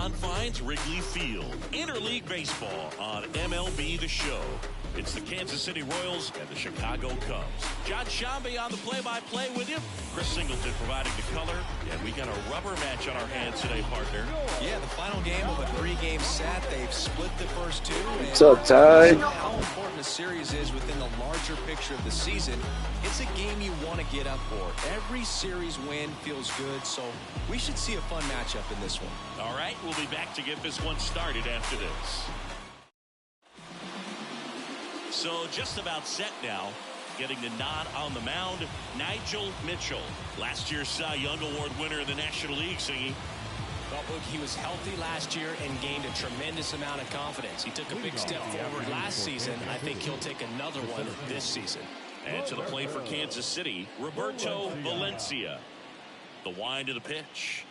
confines, Wrigley Field. Interleague baseball on MLB The Show. It's the Kansas City Royals and the Chicago Cubs. John Shambi on the play-by-play with you. Chris Singleton providing the color. And we got a rubber match on our hands today, partner. Yeah, the final game of a 3-game set. They've split the first 2. What's up, Ty? How important a series is within the larger picture of the season. It's a game you want to get up for. Every series win feels good, so we should see a fun matchup in this one. All right, we'll be back to get this one started after this. So just about set now. Getting the nod on the mound, Nigel Mitchell. Last year's Cy Young Award winner in the National League, Singy. Well, look, he was healthy last year and gained a tremendous amount of confidence. He took a big step forward last season. I think he'll take another one this season. And to the plate for Kansas City, Roberto Valencia. The wind of the pitch.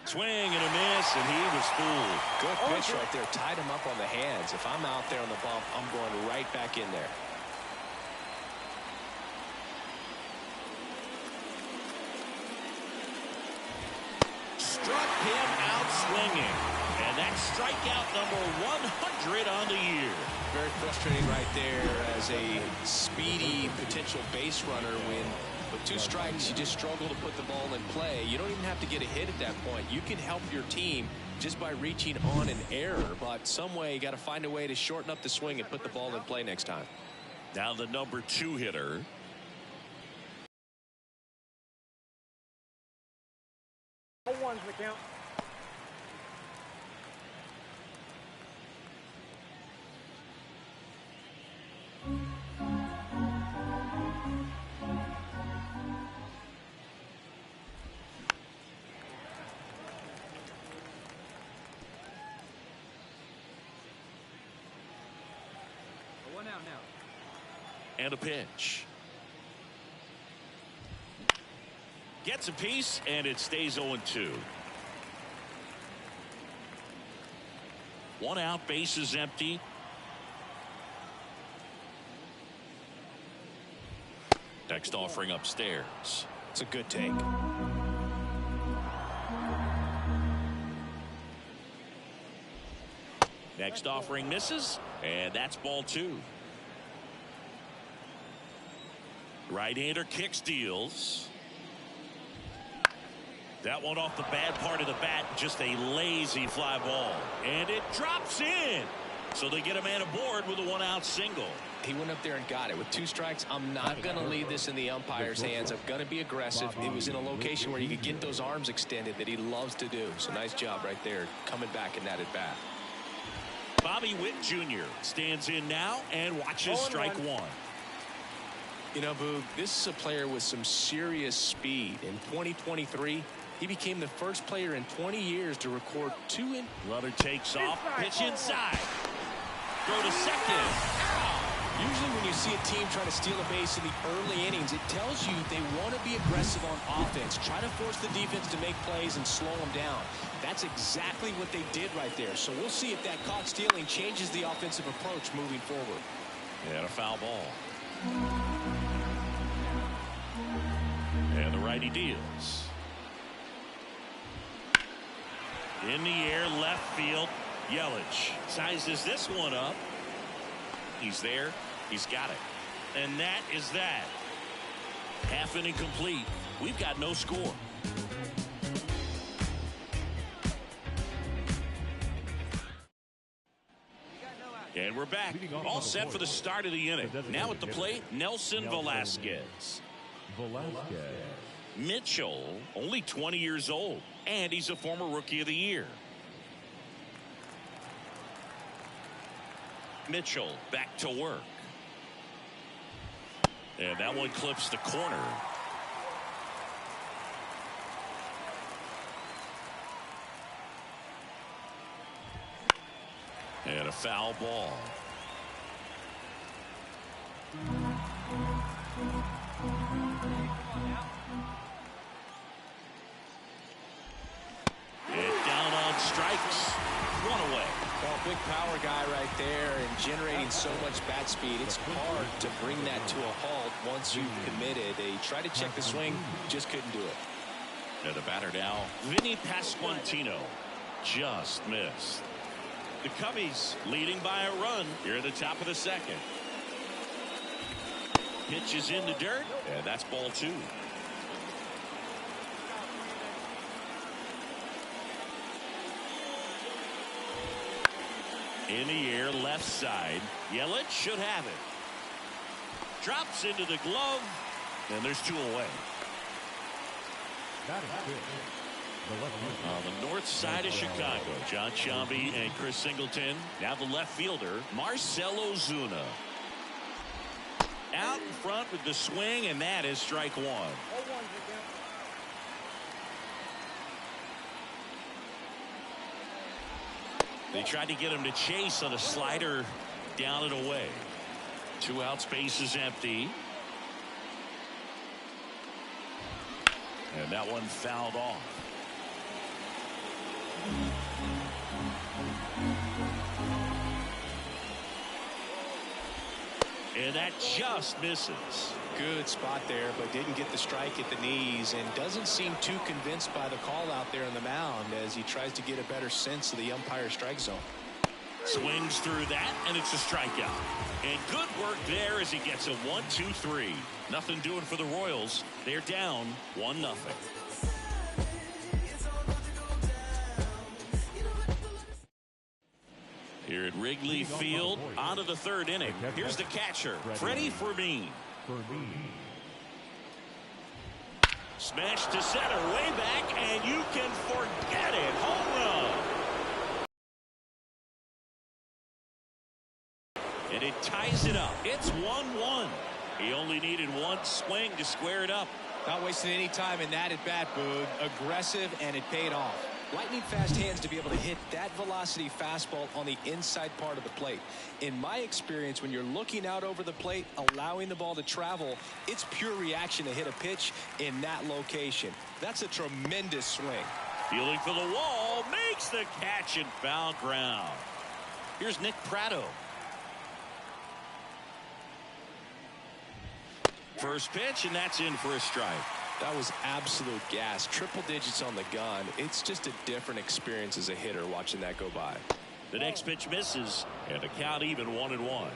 Swing and a miss, and he was fooled. Good pitch right there. Tied him up on the hands. If I'm out there on the bump, I'm going right back in there. Struck him out swinging. And that's strikeout number 100 on the year. Very frustrating right there as a speedy potential base runner when with 2 strikes, you just struggle to put the ball in play. You don't even have to get a hit at that point. You can help your team just by reaching on an error, but some way you got to find a way to shorten up the swing and put the ball in play next time. Now the number 2 hitter. One's the count. And a pitch. Gets a piece, and it stays 0-2. 1 out, base is empty. Next offering upstairs. It's a good take. Next offering misses, and that's ball 2. Right-hander kicks, deals. That one off the bad part of the bat, just a lazy fly ball. And it drops in. So they get a man aboard with a 1-out single. He went up there and got it. With 2 strikes, I'm not going to leave this in the umpire's hands. I'm going to be aggressive. It was in a location where you could get those arms extended that he loves to do. So nice job right there, coming back in that at bat. Bobby Witt Jr. stands in now and watches strike 1. You know, Boog, this is a player with some serious speed. In 2023, he became the first player in 20 years to record 2 Runner takes off, pitch inside. Throw to second. Usually when you see a team try to steal a base in the early innings, it tells you they want to be aggressive on offense. Try to force the defense to make plays and slow them down. That's exactly what they did right there. So we'll see if that caught stealing changes the offensive approach moving forward. And a foul ball. And the righty deals. In the air, left field. Yelich sizes this one up. He's there. He's got it. And that is that. Half inning complete. We've got no score. And we're back. All set for the start of the inning. Now at the plate, Nelson Velasquez. Mitchell, only 20 years old, and he's a former Rookie of the Year. Mitchell back to work. And that one clips the corner. And a foul ball. And down on strikes. away. Well, big power guy right there and generating so much bat speed. It's hard to bring that to a halt once you've committed. They tried to check the swing, just couldn't do it. And the batter now, Vinny Pasquantino, just missed. The Cubbies leading by a run here at the top of the second. Pitch is in the dirt, and that's ball 2. In the air, left side. Yelich should have it. Drops into the glove, and there's 2 away. On the north side of Chicago, John Sciambi and Chris Singleton. Now the left fielder, Marcell Ozuna. Out in front with the swing, and that is strike 1. They tried to get him to chase on a slider down and away. 2 outs, base is empty. And that one fouled off. And that just misses. Good spot there, but didn't get the strike at the knees and doesn't seem too convinced by the call out there on the mound as he tries to get a better sense of the umpire strike zone. Swings through that, and it's a strikeout. And good work there as he gets a 1-2-3. Nothing doing for the Royals. They're down 1-0. Here at Wrigley Field, on to the 3rd inning. Here's the catcher, Freddie Fermin. Smash to center, way back, and you can forget it. Home run. And it ties it up. It's 1-1. He only needed one swing to square it up. Not wasting any time in that at bat, Boog. Aggressive, and it paid off. Lightning fast hands to be able to hit that velocity fastball on the inside part of the plate. In my experience, when you're looking out over the plate, allowing the ball to travel, it's pure reaction to hit a pitch in that location. That's a tremendous swing. Feeling for the wall, makes the catch in foul ground. Here's Nick Pratto. First pitch, and that's in for a strike. That was absolute gas. Triple digits on the gun. It's just a different experience as a hitter watching that go by. The next pitch misses, and the count even 1-1.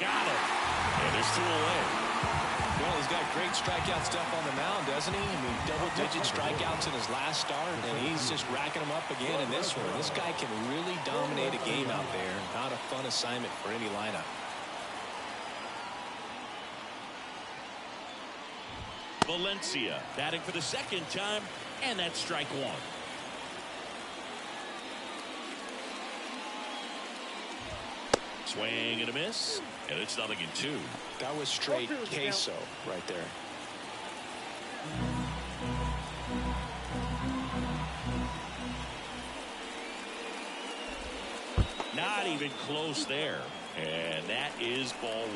Got it. And there's 2 away. Well, he's got great strikeout stuff on the mound, doesn't he? I mean, double-digit strikeouts in his last start, and he's just racking them up again in this one. This guy can really dominate a game out there. Not a fun assignment for any lineup. Valencia batting for the 2nd time, and that's strike 1. Swing and a miss, and it's 0-2. That was straight queso right there. Not even close there, and that is ball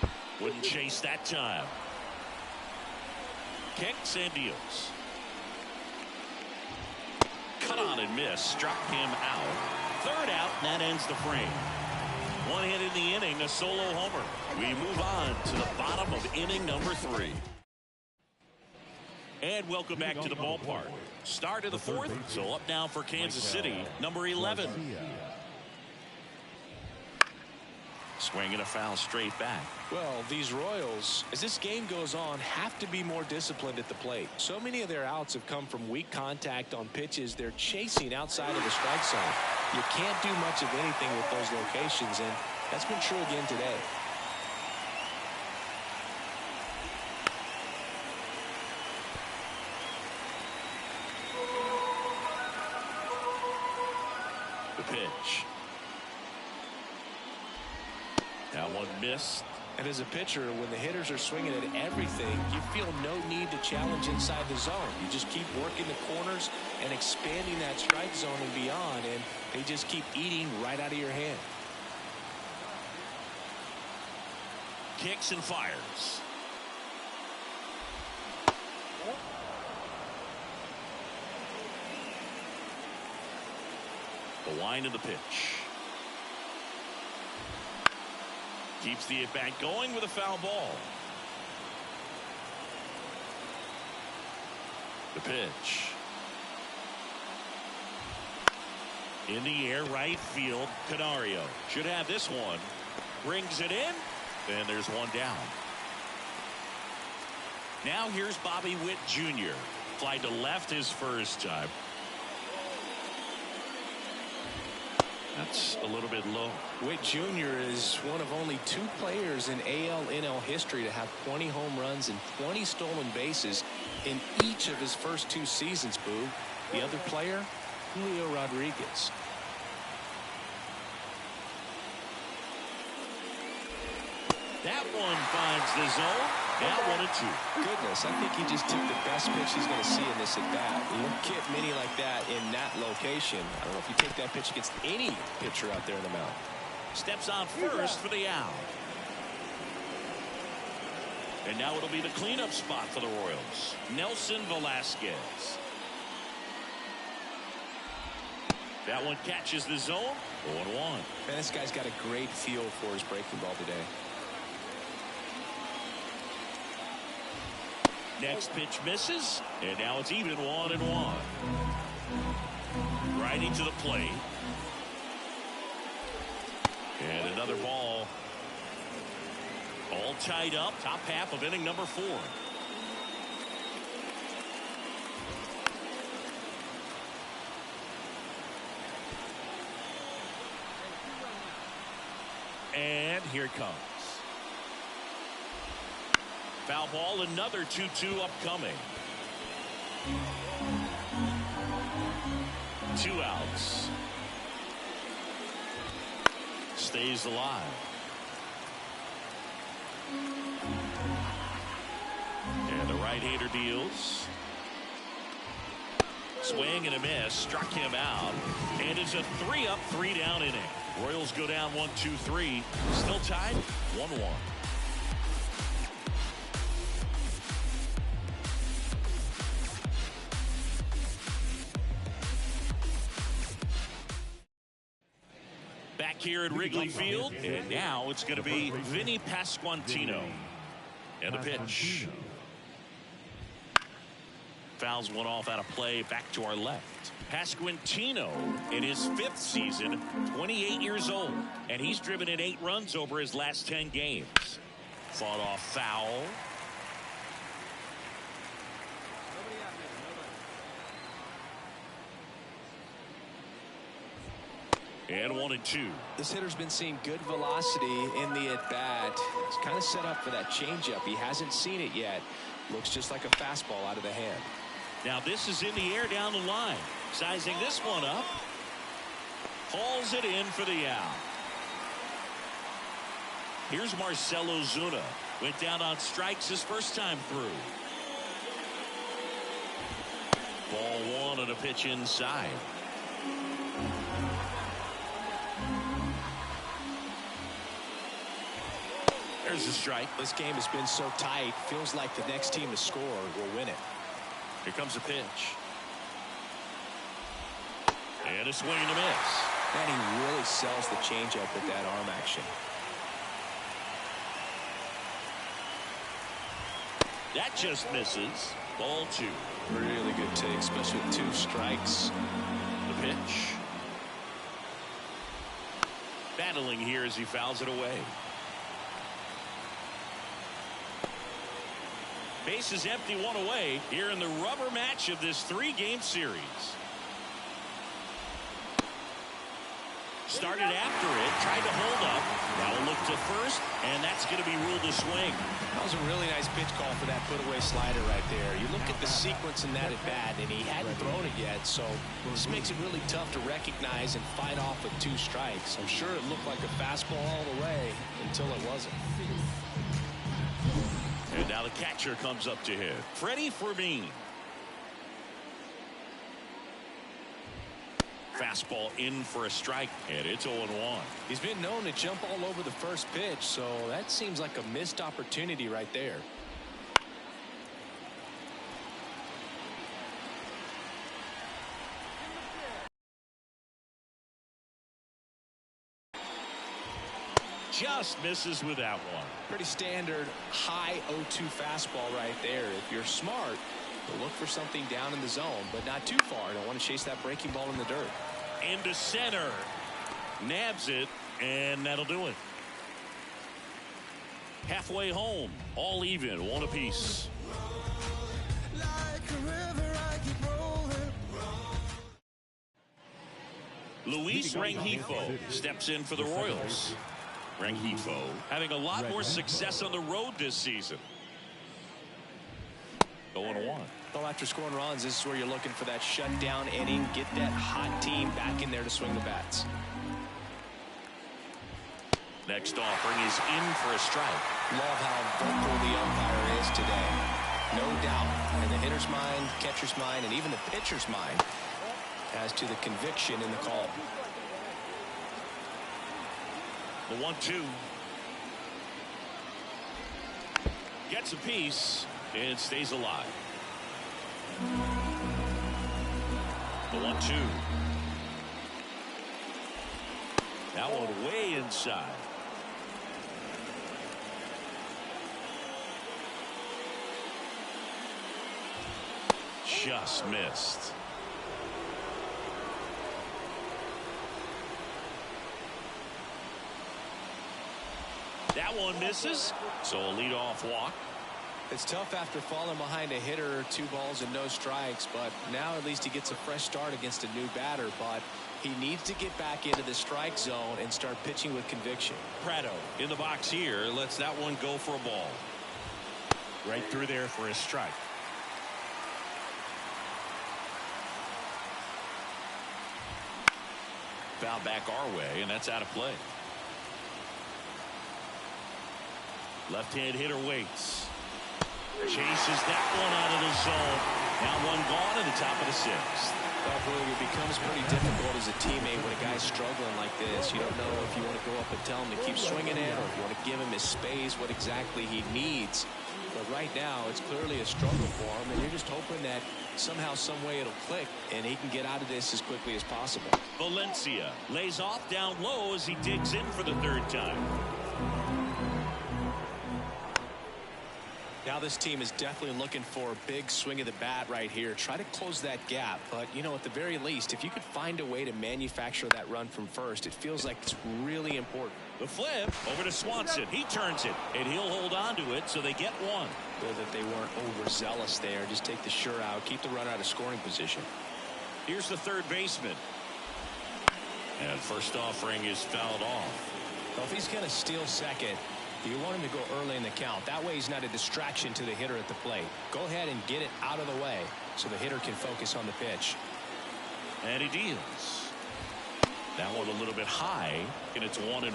1. Wouldn't chase that time. Kicks and deals. Cut on and miss. Struck him out. 3rd out, and that ends the frame. 1 hit in the inning, a solo homer. We move on to the bottom of inning number 3. And welcome back to the ballpark. Start of the 4th, so up now for Kansas City, number 11. Swing and a foul straight back. Well, these Royals, as this game goes on, have to be more disciplined at the plate. So many of their outs have come from weak contact on pitches they're chasing outside of the strike zone. You can't do much of anything with those locations, and that's been true again today. The pitch. That one missed, And as a pitcher, when the hitters are swinging at everything, you feel no need to challenge inside the zone. You just keep working the corners and expanding that strike zone and beyond, and they just keep eating right out of your hand. Kicks and fires. The wind of the pitch. Keeps the at-bat going with a foul ball. The pitch. In the air, right field. Canario should have this one. Brings it in. And there's one down. Now here's Bobby Witt Jr. Fly to left his first time. That's a little bit low. Witt Jr. is one of only 2 players in AL/NL history to have 20 home runs and 20 stolen bases in each of his first 2 seasons, Boo. The other player, Julio Rodriguez. That one finds the zone. Now 1-2. Goodness, I think he just took the best pitch he's going to see in this at-bat. You don't get many like that in that location. I don't know if you take that pitch against any pitcher out there in the mound. Steps on first for the out. And now it'll be the cleanup spot for the Royals. Nelson Velasquez. That one catches the zone. 0-1. Man, this guy's got a great feel for his breaking ball today. Next pitch misses, and now it's even 1-1. Riding to the plate. And another ball. All tied up, top half of inning number 4. And here it comes. Foul ball, another 2-2 upcoming. 2 outs. Stays alive. And the right-hander deals. Swing and a miss. Struck him out. And it's a 3-up, 3-down inning. Royals go down 1-2-3. Still tied 1-1. Back here at Wrigley Field, and now it's going to be Vinny Pasquantino. And the pitch. Fouls one off out of play, back to our left. Pasquantino in his 5th season, 28 years old, and he's driven in 8 runs over his last 10 games. Fought off foul. And 1-2. This hitter's been seeing good velocity in the at-bat. He's kind of set up for that changeup. He hasn't seen it yet. Looks just like a fastball out of the hand. Now this is in the air down the line. Sizing this one up. Hauls it in for the out. Here's Marcell Ozuna. Went down on strikes his first time through. Ball 1 on a pitch inside. There's a strike. This game has been so tight. Feels like the next team to score will win it. Here comes a pitch. And a swing and a miss. And he really sells the changeup with that arm action. That just misses. Ball 2. Really good take, especially with 2 strikes. The pitch. Battling here as he fouls it away. Bases empty, 1 away here in the rubber match of this 3-game series. Started after it, tried to hold up. Now we'll look to first, and that's going to be ruled a swing. That was a really nice pitch call for that put-away slider right there. You look at the sequence in that at-bat, and he hadn't thrown it yet, so this makes it really tough to recognize and fight off with 2 strikes. I'm sure it looked like a fastball all the way until it wasn't. And now the catcher comes up to hit. Freddie Fermin. Fastball in for a strike, and it's 0-1. He's been known to jump all over the first pitch, so that seems like a missed opportunity right there. Just misses with that one. Pretty standard high 0-2 fastball right there. If you're smart, you'll look for something down in the zone, but not too far. Don't want to chase that breaking ball in the dirt. Into center. Nabs it, and that'll do it. Halfway home, all even, 1 apiece. Luis Rengifo steps in for the Royals. Rengifo having a lot more success on the road this season. 0-1. Well, after scoring runs, this is where you're looking for that shutdown inning. Get that hot team back in there to swing the bats. Next offering is in for a strike. Love how vocal the umpire is today. No doubt. In the hitter's mind, catcher's mind, and even the pitcher's mind as to the conviction in the call. The 1-2. Gets a piece and stays alive. The 1-2. That one way inside. Just missed. That one misses, so a leadoff walk. It's tough after falling behind a hitter, 2 balls and no strikes, but now at least he gets a fresh start against a new batter, but he needs to get back into the strike zone and start pitching with conviction. Prado in the box here lets that one go for a ball. Right through there for a strike. Foul back our way, and that's out of play. Left-hand hitter waits. Chases that one out of the zone. Now one gone in the top of the 6th. Well, Blue, it becomes pretty difficult as a teammate when a guy's struggling like this. You don't know if you want to go up and tell him to keep swinging it or if you want to give him his space, what exactly he needs. But right now, it's clearly a struggle for him, and you're just hoping that somehow, some way it'll click, and he can get out of this as quickly as possible. Valencia lays off down low as he digs in for the 3rd time. Now this team is definitely looking for a big swing of the bat right here. Try to close that gap. But, you know, at the very least, if you could find a way to manufacture that run from first, it feels like it's really important. The flip over to Swanson. He turns it, and he'll hold on to it, so they get one. Good that they weren't overzealous there. Just take the sure out. Keep the runner out of scoring position. Here's the 3rd baseman. And first offering is fouled off. Well, if he's going to steal second, you want him to go early in the count. That way he's not a distraction to the hitter at the plate. Go ahead and get it out of the way so the hitter can focus on the pitch. And he deals. That one a little bit high, and it's 1-1.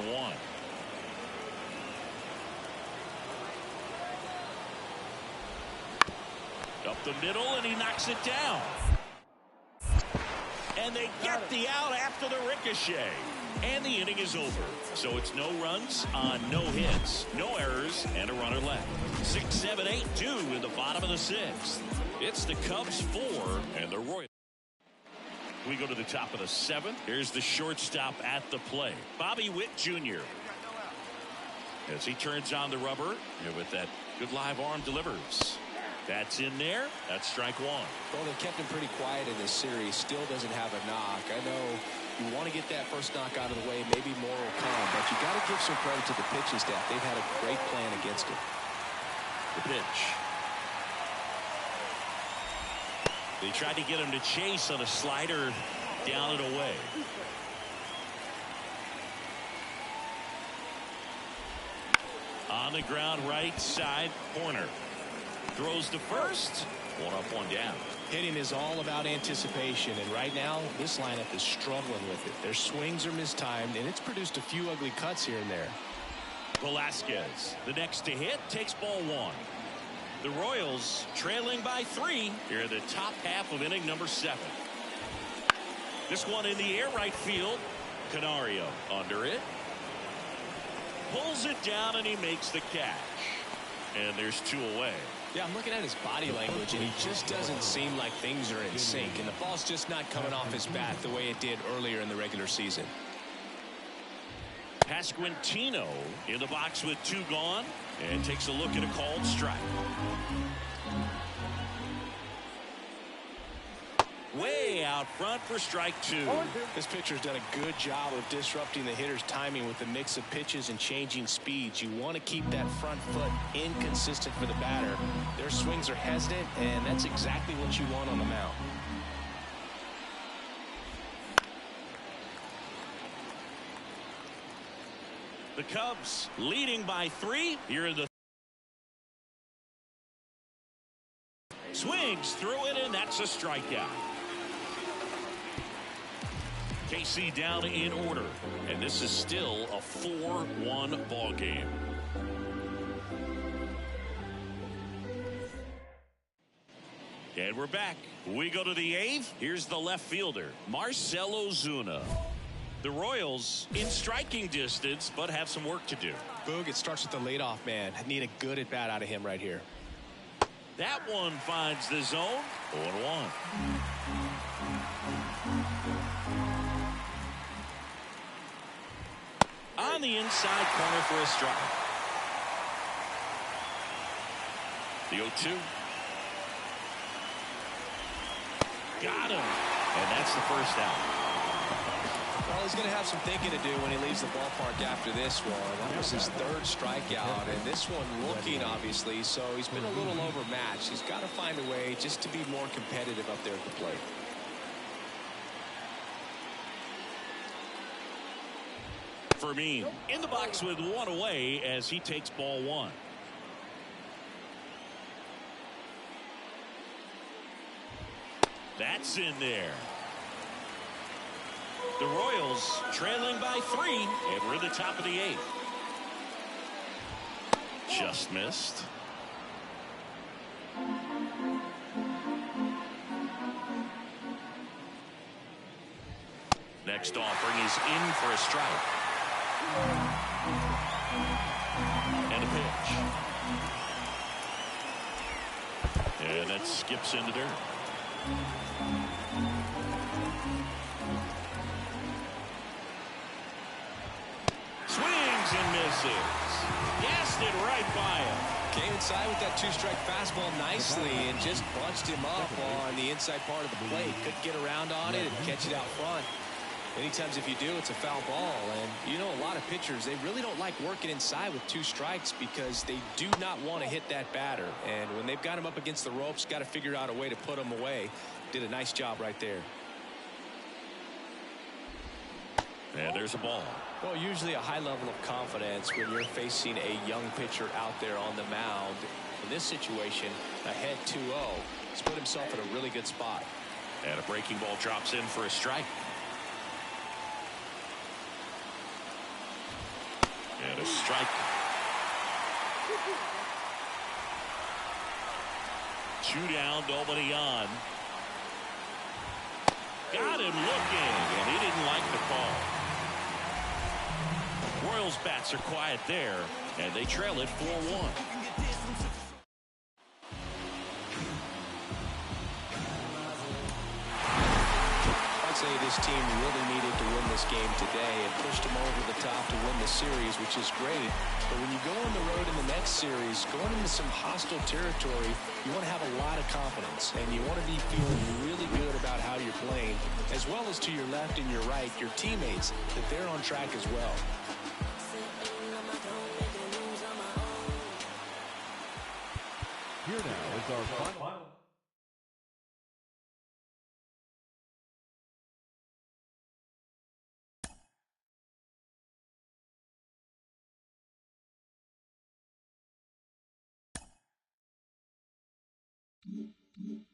Up the middle, and he knocks it down. And they get the out after the ricochet. And the inning is over. So it's no runs on no hits, no errors, and a runner left. 6, 7, 8, 2 in the bottom of the 6th. It's the Cubs 4 and the Royals. We go to the top of the 7th. Here's the shortstop at the plate, Bobby Witt Jr. As he turns on the rubber, and with that good live arm delivers. That's in there. That's strike 1. Well, they kept him pretty quiet in this series. Still doesn't have a knock. I know you want to get that first knock out of the way. Maybe more will come, but you got to give some credit to the pitching staff. They've had a great plan against him. The pitch. They tried to get him to chase on a slider down and away. On the ground, right side corner. Throws to first. One up, one down. Hitting is all about anticipation, and right now this lineup is struggling with it. Their swings are mistimed, and it's produced a few ugly cuts here and there. Velasquez, the next to hit, takes ball one. The Royals trailing by 3 here in the top half of inning number 7. This one in the air, right field. Canario under it. Pulls it down, and he makes the catch. And there's 2 away. Yeah, I'm looking at his body language, and he just doesn't seem like things are in sync, and the ball's just not coming off his bat the way it did earlier in the regular season. Pasquantino in the box with 2 gone, and takes a look at a called strike. Way out front for strike 2. This pitcher's done a good job of disrupting the hitter's timing with the mix of pitches and changing speeds. You want to keep that front foot inconsistent for the batter. Their swings are hesitant, and that's exactly what you want on the mound. The Cubs leading by 3 here in the swings through it, and that's a strikeout. KC down in order, and this is still a 4-1 ball game. And we're back. We go to the 8th. Here's the left fielder, Marcell Ozuna. The Royals in striking distance, but have some work to do. Boog, it starts with the leadoff man. Need a good at bat out of him right here. That one finds the zone. 0-1. On the inside corner for a strike. The 0-2. Got him. And that's the first out. Well, he's going to have some thinking to do when he leaves the ballpark after this one. That was his 3rd strikeout, and this one looking, obviously, so he's been a little overmatched. He's got to find a way just to be more competitive up there at the plate. Fermin in the box with 1 away as he takes ball 1. That's in there. The Royals trailing by 3, and we're in the top of the 8th. Just missed. Next offering is in for a strike. And a pitch. And that skips into dirt. Swings and misses. Gassed it right by him. Came inside with that 2-strike fastball nicely and just bunched him up on the inside part of the plate. Couldn't get around on it and catch it out front. Many times if you do, it's a foul ball. And you know, a lot of pitchers, they really don't like working inside with 2 strikes because they do not want to hit that batter. And when they've got him up against the ropes, got to figure out a way to put him away. Did a nice job right there. And there's a ball. Well, usually a high level of confidence when you're facing a young pitcher out there on the mound. In this situation, ahead 2-0. He's put himself in a really good spot. And a breaking ball drops in for a strike. And a strike. 2 down, nobody on. Got him looking, and he didn't like the call. Royals bats are quiet there, and they trail it 4-1. I'd say this team really needed to win this game today and pushed them over the top to win the series, which is great. But when you go on the road in the next series, going into some hostile territory, you want to have a lot of confidence, and you want to be feeling really good about how you're playing, as well as to your left and your right, your teammates, that they're on track as well. Here now is our final 1.